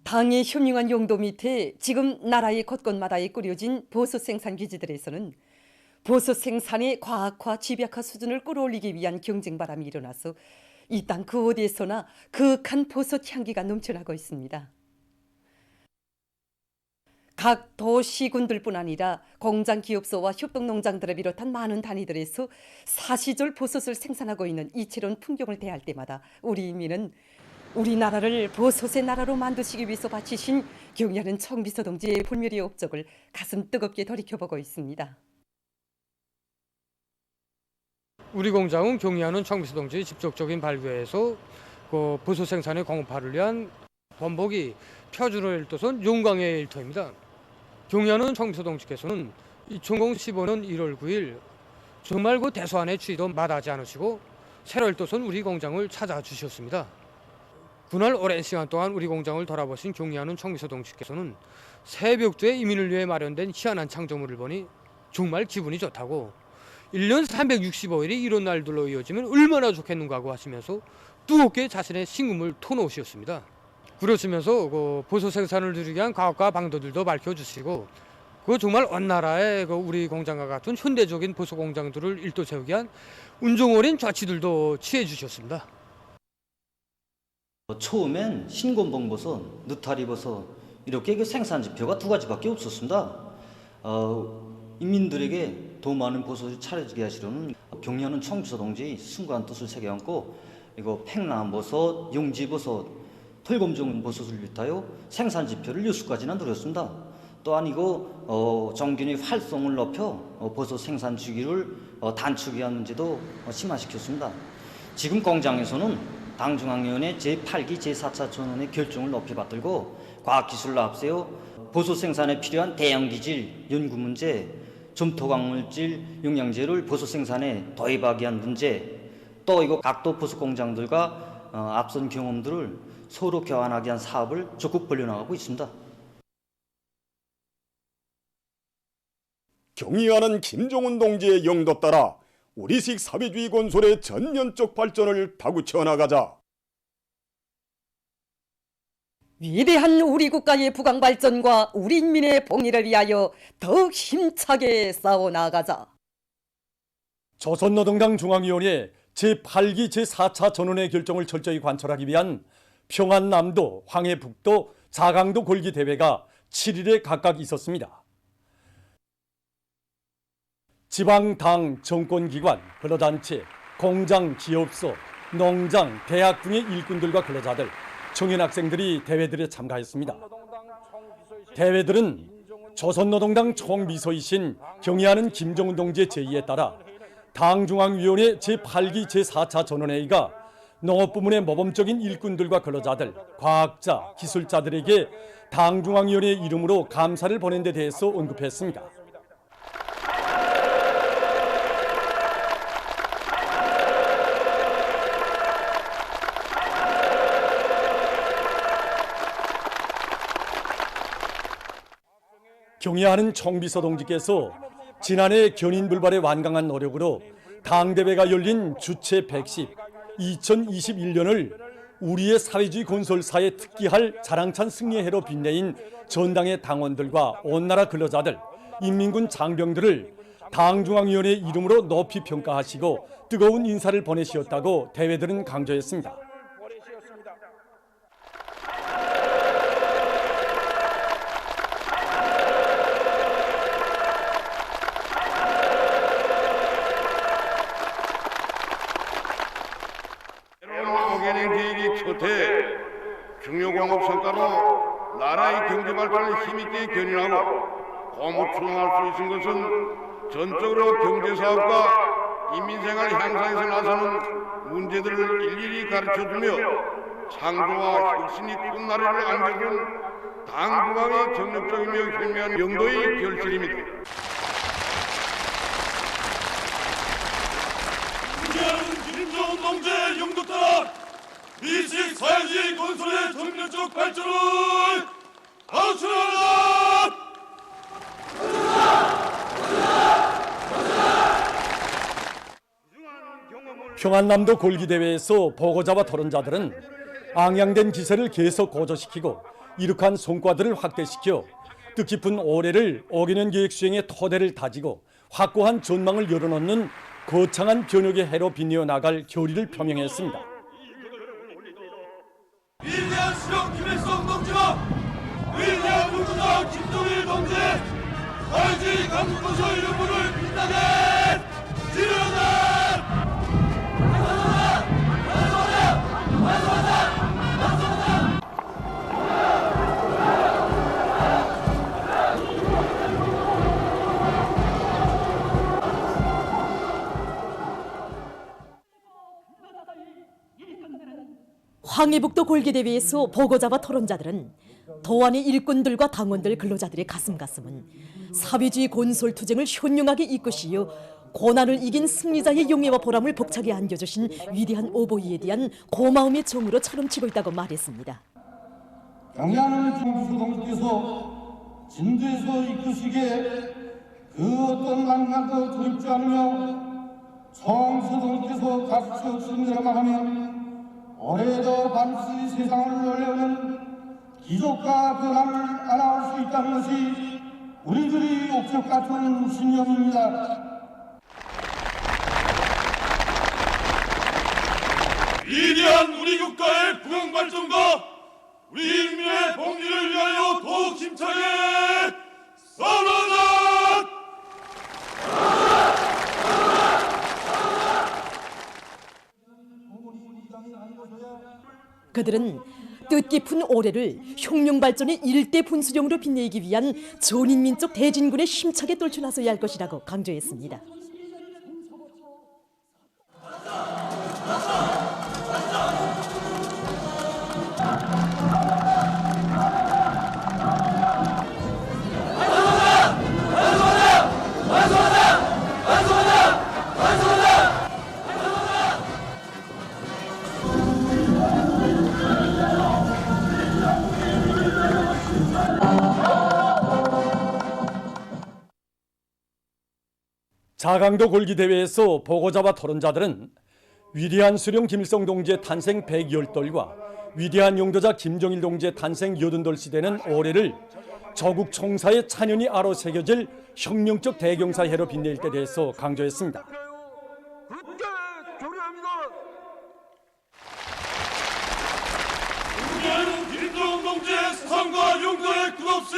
당의 현명한 용도 밑에 지금 나라의 곳곳마다에 꾸려진 보수 생산 기지들에서는 보수 생산의 과학화, 집약화 수준을 끌어올리기 위한 경쟁 바람이 일어나서 이 땅 그 어디에서나 극한 보수 향기가 넘쳐나고 있습니다. 각 도시군들뿐 아니라 공장 기업소와 협동농장들을 비롯한 많은 단위들에서 사시절 보솥을 생산하고 있는 이채로운 풍경을 대할 때마다 우리 인민은 우리나라를 보솥의 나라로 만드시기 위해서 바치신 경의하는 청비서 동지의 불멸의 업적을 가슴 뜨겁게 돌이켜보고 있습니다. 우리 공장은 경의하는 청비서 동지의 직접적인 발굴에서 그 보솥 생산의 공업화를 위한 번복이 표준을 일도선 용광의 일터입니다. 경의하는 청비서 동지께서는 2015년 1월 9일 정말 그 대소한의 추위도 마다하지 않으시고 새로 일도선 우리 공장을 찾아주셨습니다. 그날 오랜 시간 동안 우리 공장을 돌아보신 경의하는 청비서 동지께서는 새벽두에 이민을 위해 마련된 희한한 창조물을 보니 정말 기분이 좋다고 1년 365일이 이런 날들로 이어지면 얼마나 좋겠는가 하고 하시면서 뜨겁게 자신의 신금을 터놓으셨습니다. 그러시면서 그 보솥 생산을 누리기 위한 과학과 방도들도 밝혀주시고 그 정말 온 나라의 그 우리 공장과 같은 현대적인 보솥 공장들을 일도 세우기 위한 운종 어린 조치들도 취해 주셨습니다. 처음엔 신곤봉버섯, 느타리버섯 이렇게 그 생산 지표가 두 가지밖에 없었습니다. 인민들에게 더 많은 버섯을 차려지게 하시려는 경의하는 청비서 동지의 순수한 뜻을 새겨안고 이거 팽남버섯, 용지버섯, 털검종 버섯을 비롯하여 생산 지표를 6수까지나 누렸습니다. 또한 이거 정균의 활성을 높여 버섯 생산 주기를 단축 위한 문제도 심화시켰습니다. 지금 공장에서는 당중앙위원회 제8기 제4차 전원의 결정을 높이 받들고 과학기술을 앞세워 버섯 생산에 필요한 대형기질, 연구 문제, 점토광물질, 영양제를 버섯 생산에 도입하기 위한 문제, 또 이거 각도 버섯 공장들과 앞선 경험들을 서로 교환하기 위한 사업을 적극 벌려나가고 있습니다. 경의하는 김정은 동지의 영도 따라 우리식 사회주의 건설의 전면적 발전을 다구쳐 나가자. 위대한 우리 국가의 부강 발전과 우리 인민의 복리를 위하여 더욱 힘차게 싸워 나가자. 조선노동당 중앙위원회 제8기 제4차 전원의 결정을 철저히 관철하기 위한 평안남도, 황해북도, 자강도 골기 대회가 7일에 각각 있었습니다. 지방당, 정권기관, 근로단체, 공장, 기업소, 농장, 대학 등의 일꾼들과 근로자들, 청년 학생들이 대회들에 참가했습니다. 대회들은 조선노동당 총비서이신 경의하는 김정은 동지의 제의에 따라 당중앙위원회 제8기 제4차 전원회의가 농업부문의 모범적인 일꾼들과 근로자들, 과학자, 기술자들에게 당중앙위원회 이름으로 감사를 보낸 데 대해서 언급했습니다. 경의하는 총비서 동지께서 지난해 견인불발의 완강한 노력으로 당대회가 열린 주체 110, 2021년을 우리의 사회주의 건설사에 특기할 자랑찬 승리의 해로 빛내인 전당의 당원들과 온나라 근로자들, 인민군 장병들을 당중앙위원회 이름으로 높이 평가하시고 뜨거운 인사를 보내시었다고 대회들은 강조했습니다. 중요공업 성과로 나라의 경제 발전을 힘있게 견인하고 고무추동할 수 있는 것은 전적으로 경제사업과 인민생활 향상에서 나서는 문제들을 일일이 가르쳐주며 창조와 혁신이 큰 나라를 안겨준 당중앙의 정력적이며 현명한 영도의 결실입니다. 경의하는 김정은 동지의 영도 따라 미식 사회주의 건설의 전면적 발전을 하시라! 평안남도 골기대회에서 보고자와 토론자들은 앙양된 기세를 계속 고조시키고 이룩한 성과들을 확대시켜 뜻깊은 올해를 5개년 계획 수행의 토대를 다지고 확고한 전망을 열어놓는 거창한 변혁의 해로 빛내어 나갈 결의를 표명했습니다. 위대한 수령 김일성 동지와 위대한 용도자 김정일 동지 사회주의 강건설 연구를 빛나게 지르다. 황해북도 골기대회에서 보고자와 토론자들은 도안의 일꾼들과 당원들 근로자들의 가슴은 사회주의 곤솔투쟁을 현명하게 이끄시어 고난을 이긴 승리자의 용예와 보람을 벅차게 안겨주신 위대한 오보이에 대한 고마움의 정으로 차넘치고 있다고 말했습니다. 경야는 청주수 동지께서 진도에서 이끄시기에 그 어떤 난관도 두렵지 않으며 청주수 동지께서 가르쳐 주신 대로만 하면 올해도 반드시 세상을 열려오는 기적과 변화를 알아올 수 있다는 것이 우리들이 옥석 같은 신념입니다. 위대한 우리 국가의 부강 발전과 우리 인민의 복리를 위하여 더욱 힘차게 싸워라! 그들은 뜻깊은 올해를 혁명발전의 일대 분수령으로 빛내기 위한 전인민족 대진군에 힘차게 떨쳐 나서야 할 것이라고 강조했습니다. 자강도 골기대회에서 보고자와 토론자들은 위대한 수령 김일성 동지의 탄생 110돌과 위대한 용도자 김정일 동지의 탄생 80돌 시대는 올해를 조국 총사의 찬연이 아로 새겨질 혁명적 대경사해로 빛낼 때 대해서 강조했습니다. 위대한 김일성 동지의 사상과 용도에 끝없이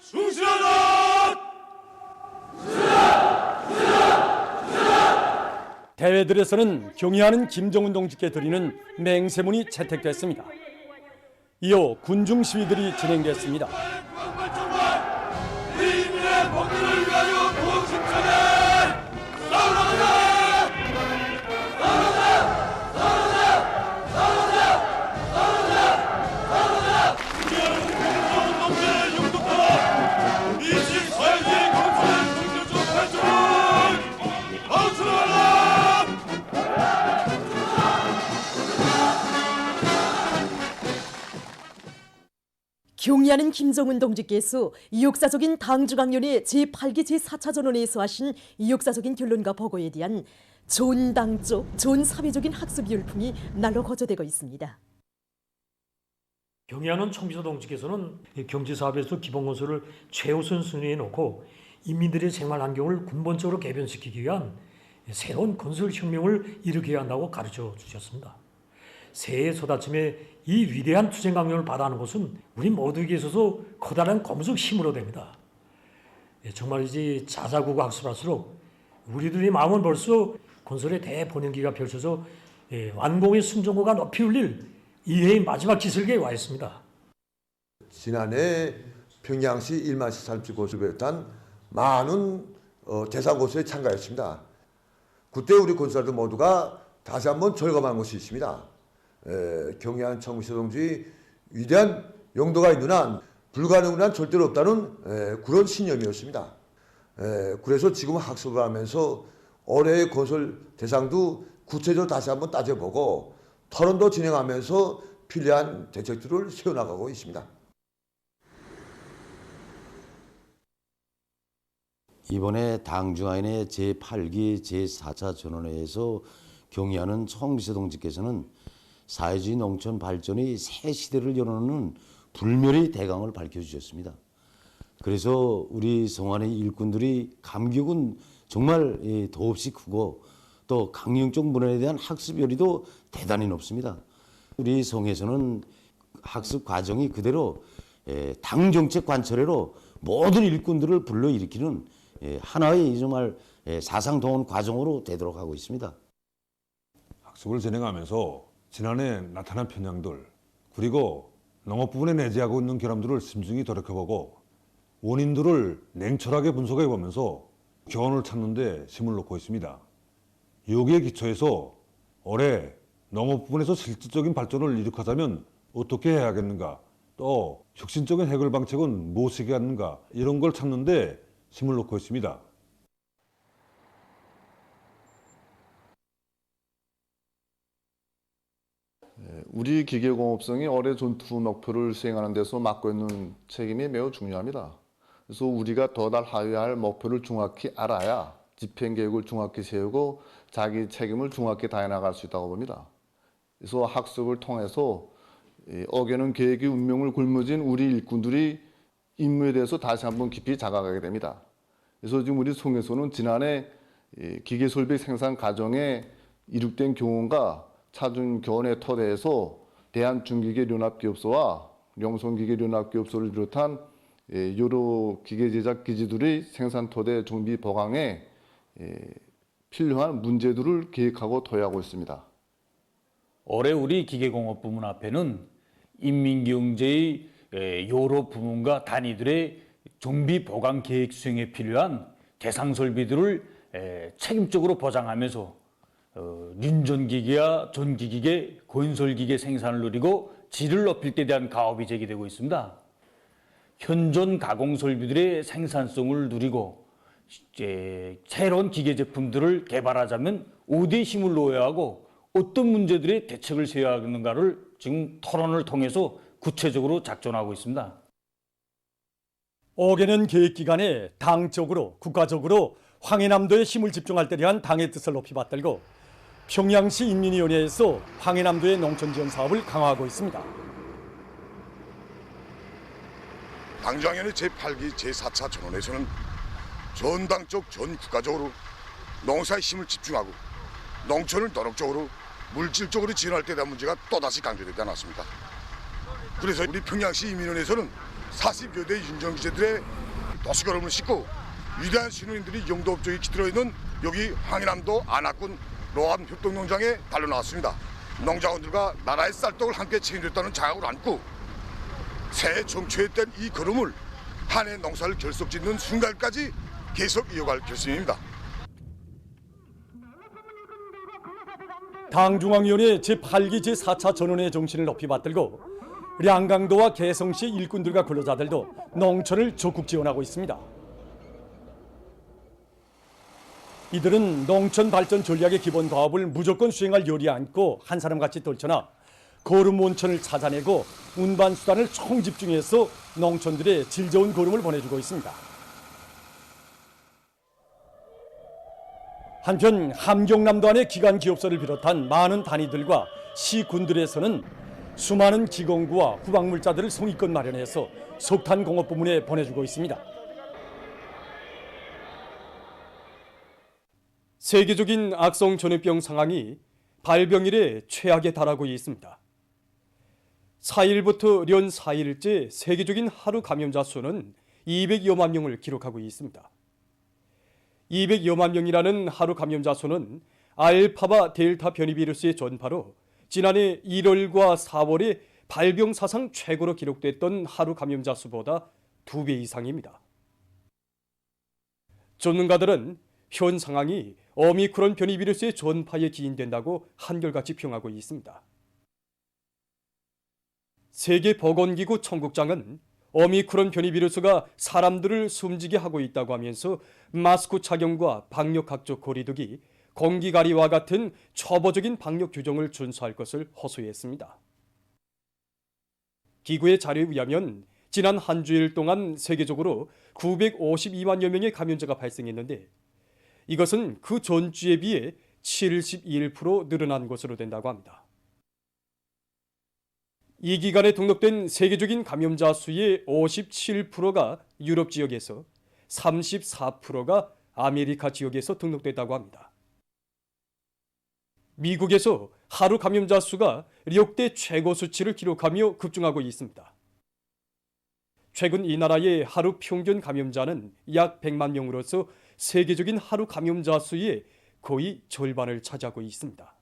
충실하라! 대회들에서는 경의하는 김정은 동지께 드리는 맹세문이 채택됐습니다. 이어 군중 시위들이 진행됐습니다. 인민의 복리를 위하여 더욱 힘차게 싸우라! 경의하는 김정은 동지께서 역사적인 당주강연의 제8기 제4차 전원회에서 하신 역사적인 결론과 보고에 대한 존당적, 존사회적인 학습 열풍이 날로 거저되고 있습니다. 경의하는 청비서 동지께서는 경제사업에서 기본건설을 최우선 순위에 놓고 인민들의 생활 환경을 근본적으로 개변시키기 위한 새로운 건설 혁명을 일으켜야 한다고 가르쳐 주셨습니다. 새해 소다침에 이 위대한 투쟁 강령을 받아하는 것은 우리 모두에게 있어서 커다란 검속 힘으로 됩니다. 정말이지 자자구가 학습할수록 우리들의 마음은 벌써 건설의 대본연기가 펼쳐져 완공의 순종호가 높이 울릴 이해의 마지막 기슭에 와 있습니다. 지난해 평양시 1만시 산지 고수를 비롯한 많은 대상 고수에 참가했습니다. 그때 우리 건설들 모두가 다시 한번 절감한 것이 있습니다. 경의하는 청비서 동지 위대한 용도가 있는 한 불가능한 한 절대로 없다는 그런 신념이었습니다. 그래서 지금 학습을 하면서 올해의 건설 대상도 구체적으로 다시 한번 따져보고 토론도 진행하면서 필요한 대책들을 세워나가고 있습니다. 이번에 당중하인의 제8기 제4차 전원회에서 경의하는 청비서 동지께서는 사회주의 농촌 발전의 새 시대를 열어놓는 불멸의 대강을 밝혀주셨습니다. 그래서 우리 성안의 일꾼들이 감격은 정말 더없이 크고 또 강령적 문화에 대한 학습 열의도 대단히 높습니다. 우리 성에서는 학습 과정이 그대로 당 정책 관철회로 모든 일꾼들을 불러일으키는 하나의 정말 사상동원 과정으로 되도록 하고 있습니다. 학습을 진행하면서 지난해 나타난 편향들 그리고 농업 부분에 내재하고 있는 결함들을 심중히 돌이켜보고 원인들을 냉철하게 분석해보면서 교훈을 찾는 데 힘을 놓고 있습니다. 여기에 기초해서 올해 농업 부분에서 실질적인 발전을 이룩하자면 어떻게 해야겠는가, 또 혁신적인 해결 방책은 무엇이게 하는가, 이런 걸 찾는 데 힘을 놓고 있습니다. 우리 기계공업성이 올해 전투 목표를 수행하는 데서 맡고 있는 책임이 매우 중요합니다. 그래서 우리가 도달하여야 할 목표를 정확히 알아야 집행계획을 정확히 세우고 자기 책임을 정확히 다해 나갈 수 있다고 봅니다. 그래서 학습을 통해서 어겨는 계획의 운명을 굶어진 우리 일꾼들이 임무에 대해서 다시 한번 깊이 자각하게 됩니다. 그래서 지금 우리 송에서는 지난해 기계설비 생산 과정에 이룩된 경험과 찾은 교훈의 토대에서 대한중기계연합기업소와 영성기계연합기업소를 비롯한 여러 기계 제작 기지들의 생산 토대 정비 보강에 필요한 문제들을 계획하고 토의하고 있습니다. 올해 우리 기계공업 부문 앞에는 인민경제의 여러 부문과 단위들의 정비 보강 계획 수행에 필요한 대상 설비들을 책임적으로 보장하면서 린전기계와 전기기계, 건설기계 생산을 누리고 질을 높일 때 대한 가업이 제기되고 있습니다. 현존 가공 설비들의 생산성을 누리고 새로운 기계 제품들을 개발하자면 어디에 힘을 놓아야 하고 어떤 문제들의 대책을 세워야 하는가를 지금 토론을 통해서 구체적으로 작전하고 있습니다. 어게는 계획 기간에 당적으로 국가적으로 황해남도에 힘을 집중할 때 대한 당의 뜻을 높이 받들고 평양시 인민위원회에서 황해남도의 농촌지원 사업을 강화하고 있습니다. 당장위원회 제8기 제4차 전원에서는 전당적 전국가적으로 농사에 힘을 집중하고 농촌을 도덕적으로 물질적으로 지원할 때 대한 문제가 또다시 강조되지 않았습니다. 그래서 우리 평양시 인민위원회에서는 40여 대 윤정기재들의 도시걸음을 싣고 위대한 신우인들이 영도업적에 깃들어 있는 여기 황해남도 안악군 로암 협동농장에 달려나왔습니다. 농장원들과 나라의 쌀떡을 함께 책임졌다는 자각을 안고 새해 정초에 뗀 이 걸음을 한 해 농사를 결속짓는 순간까지 계속 이어갈 결심입니다. 당중앙위원회 제8기 제4차 전원의 정신을 높이 받들고 량강도와 개성시 일꾼들과 근로자들도 농촌을 적극 지원하고 있습니다. 이들은 농촌 발전 전략의 기본 과업을 무조건 수행할 열이 않고 한 사람같이 떨쳐나 거름 온천을 찾아내고 운반 수단을 총집중해서 농촌들의 질 좋은 거름을 보내주고 있습니다. 한편 함경남도 안의 기관 기업소를 비롯한 많은 단위들과 시군들에서는 수많은 기공구와 후방물자들을 송이껏 마련해서 석탄 공업 부문에 보내주고 있습니다. 세계적인 악성 전염병 상황이 발병일에 최악에 달하고 있습니다. 4일부터 련 4일째 세계적인 하루 감염자 수는 200여만 명을 기록하고 있습니다. 200여만 명이라는 하루 감염자 수는 알파바 델타 변이 비루스의 전파로 지난해 1월과 4월에 발병 사상 최고로 기록됐던 하루 감염자 수보다 2배 이상입니다. 전문가들은 현 상황이 오미크론 변이 비루스의 전파에 기인된다고 한결같이 평하고 있습니다. 세계보건기구 총국장은 오미크론 변이 비루스가 사람들을 숨지게 하고 있다고 하면서 마스크 착용과 방역 각종 거리두기, 공기가리와 같은 초보적인 방역 규정을 준수할 것을 호소했습니다. 기구의 자료에 의하면 지난 한 주일 동안 세계적으로 952만여 명의 감염자가 발생했는데 이것은 그 전주에 비해 71% 늘어난 것으로 된다고 합니다. 이 기간에 등록된 세계적인 감염자 수의 57%가 유럽 지역에서 34%가 아메리카 지역에서 등록됐다고 합니다. 미국에서 하루 감염자 수가 역대 최고 수치를 기록하며 급증하고 있습니다. 최근 이 나라의 하루 평균 감염자는 약 100만 명으로서 세계적인 하루 감염자 수의 거의 절반을 차지하고 있습니다.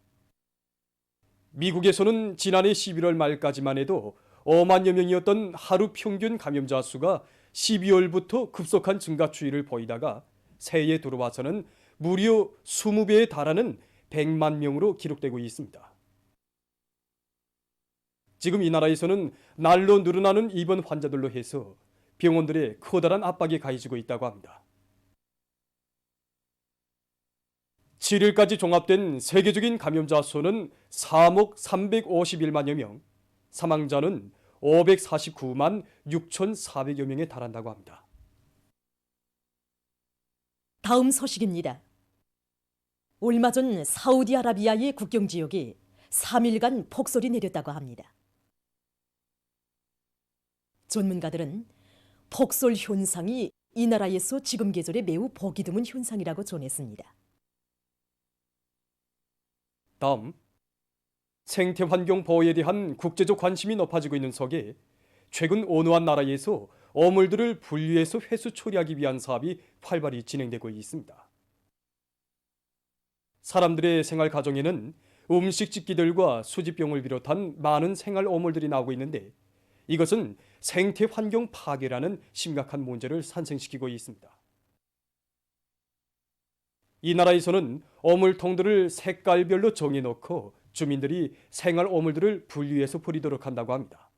미국에서는 지난해 11월 말까지만 해도 5만여 명이었던 하루 평균 감염자 수가 12월부터 급속한 증가 추이를 보이다가 새해에 들어와서는 무려 20배에 달하는 100만 명으로 기록되고 있습니다. 지금 이 나라에서는 날로 늘어나는 입원 환자들로 해서 병원들에 커다란 압박이 가해지고 있다고 합니다. 7일까지 종합된 세계적인 감염자 수는 3억 351만여 명, 사망자는 549만 6,400여 명에 달한다고 합니다. 다음 소식입니다. 얼마 전 사우디아라비아의 국경 지역에 3일간 폭설이 내렸다고 합니다. 전문가들은 폭설 현상이 이 나라에서 지금 계절에 매우 보기 드문 현상이라고 전했습니다. 다음, 생태환경 보호에 대한 국제적 관심이 높아지고 있는 속에 최근 어느 한 나라에서 어물들을 분리해서 회수 처리하기 위한 사업이 활발히 진행되고 있습니다. 사람들의 생활 가정에는 음식 집기들과 수집병을 비롯한 많은 생활 어물들이 나오고 있는데 이것은 생태 환경 파괴라는 심각한 문제를 산생시키고 있습니다. 이 나라에서는 어물통들을 색깔별로 정해놓고 주민들이 생활 어물들을 분리해서 버리도록 한다고 합니다.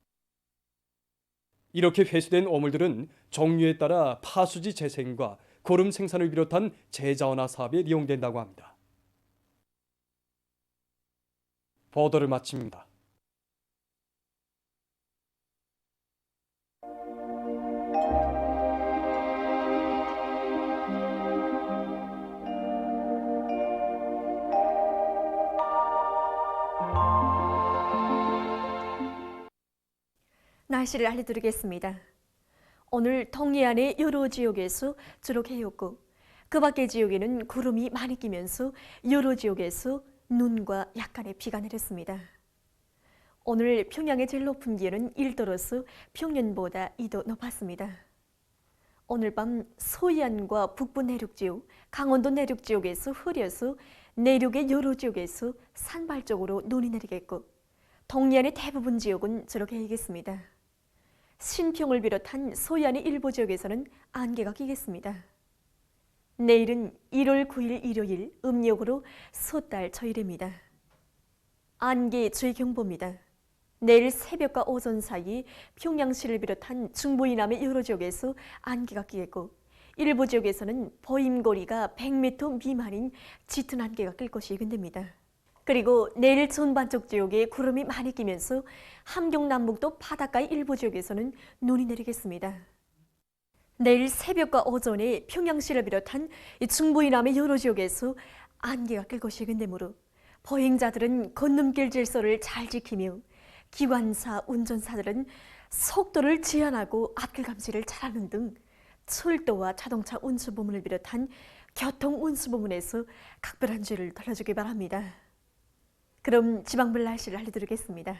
이렇게 회수된 어물들은 종류에 따라 파수지 재생과 거름 생산을 비롯한 재자원화 사업에 이용된다고 합니다. 보도를 마칩니다. 날씨를 알려드리겠습니다. 오늘 동해안의 여러 지역에서 주로 해였고 그 밖의 지역에는 구름이 많이 끼면서 여러 지역에서 눈과 약간의 비가 내렸습니다. 오늘 평양의 제일 높은 기온은 1도로서 평년보다 2도 높았습니다. 오늘 밤 서해안과 북부 내륙 지역, 강원도 내륙 지역에서 흐려서 내륙의 여러 지역에서 산발 쪽으로 눈이 내리겠고 동해안의 대부분 지역은 저렇게 이겠습니다. 신평을 비롯한 서해안의 일부 지역에서는 안개가 끼겠습니다. 내일은 1월 9일 일요일 음력으로 섣달 초일입니다. 안개 주의경보입니다. 내일 새벽과 오전 사이 평양시를 비롯한 중부 이남의 여러 지역에서 안개가 끼겠고 일부 지역에서는 보임거리가 100m 미만인 짙은 안개가 낄 것이 예견됩니다. 그리고 내일 전반쪽 지역에 구름이 많이 끼면서 함경 남북도 바닷가의 일부 지역에서는 눈이 내리겠습니다. 내일 새벽과 오전에 평양시를 비롯한 중부 이남의 여러 지역에서 안개가 낄 것이 예견되므로 보행자들은 건너길 질서를 잘 지키며 기관사, 운전사들은 속도를 제한하고 앞길 감시를 잘하는 등 철도와 자동차 운수 부문을 비롯한 교통 운수 부문에서 각별한 주의를 돌려주기 바랍니다. 그럼 지방별 날씨를 알려드리겠습니다.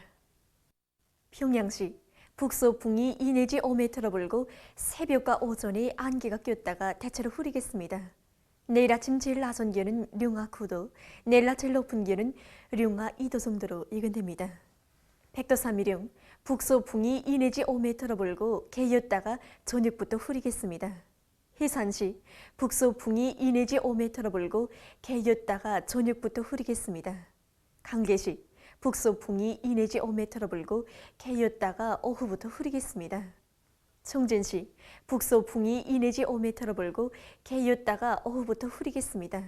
평양시 북서풍이 2 내지 5m로 불고 새벽과 오전에 안개가 꼈다가 대체로 흐리겠습니다. 내일 아침 제일 낮은 기온은 룡화 9도, 내일 낮 제일 높은 기온은 룡화 2도 정도로 예견됩니다. 백도 3일령 북서풍이 2 내지 5m로 불고 개였다가 저녁부터 흐리겠습니다. 해산시 북서풍이 2 내지 5m로 불고 개였다가 저녁부터 흐리겠습니다. 강계시 북서풍이 2 내지 5m로 불고 개였다가 오후부터 흐리겠습니다. 청진시 북서풍이 2 내지 5m로 불고 개였다가 오후부터 흐리겠습니다.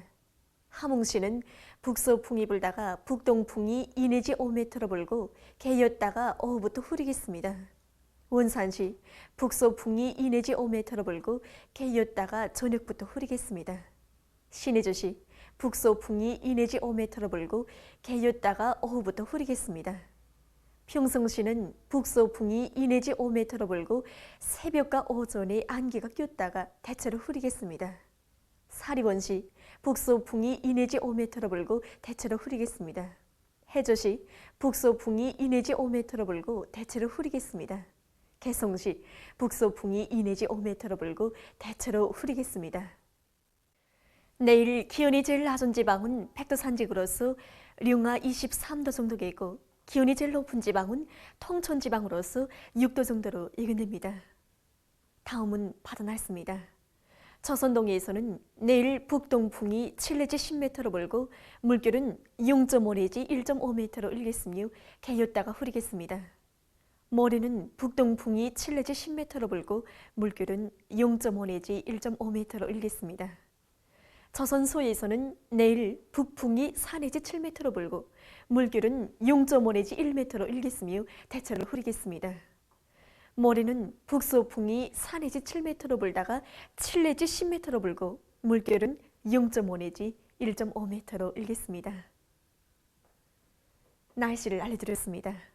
함흥시는 북서풍이 불다가 북동풍이 2 내지 5m로 불고 개였다가 오후부터 흐리겠습니다. 원산시 북서풍이 2 내지 5m로 불고 개였다가 저녁부터 흐리겠습니다. 신의주시 북서풍이 2 내지 5m로 불고 개였다가 오후부터 흐리겠습니다. 평성시는 북서풍이 2 내지 5m로 불고 새벽과 오전에 안개가 꼈다가 대체로 흐리겠습니다. 사리원시 북서풍이 2 내지 5m로 불고 대체로 흐리겠습니다. 해저시 북서풍이 2 내지 5m로 불고 대체로 흐리겠습니다. 개성시 북서풍이 2 내지 5m로 불고 대체로 흐리겠습니다. 내일 기온이 제일 낮은 지방은 백두 산지구로서 룡화 23도 정도겠고 기온이 제일 높은 지방은 통천 지방으로서 6도 정도로 예견됩니다. 다음은 바다 날씨입니다. 저선동해에서는 내일 북동풍이 7 내지 10m로 불고 물결은 0.5 내지 1.5m로 일겠으며 개였다가 흐리겠습니다. 모레는 북동풍이 7 내지 10m로 불고 물결은 0.5 내지 1.5m로 일겠습니다. 저선소에서는 내일 북풍이 4 내지 7m로 불고 물결은 0.5 내지 1m로 일겠으며 대체로 흐리겠습니다. 모레는 북서풍이 4 내지 7m로 불다가 7 내지 10m로 불고 물결은 0.5 내지 1.5m로 일겠습니다. 날씨를 알려드렸습니다.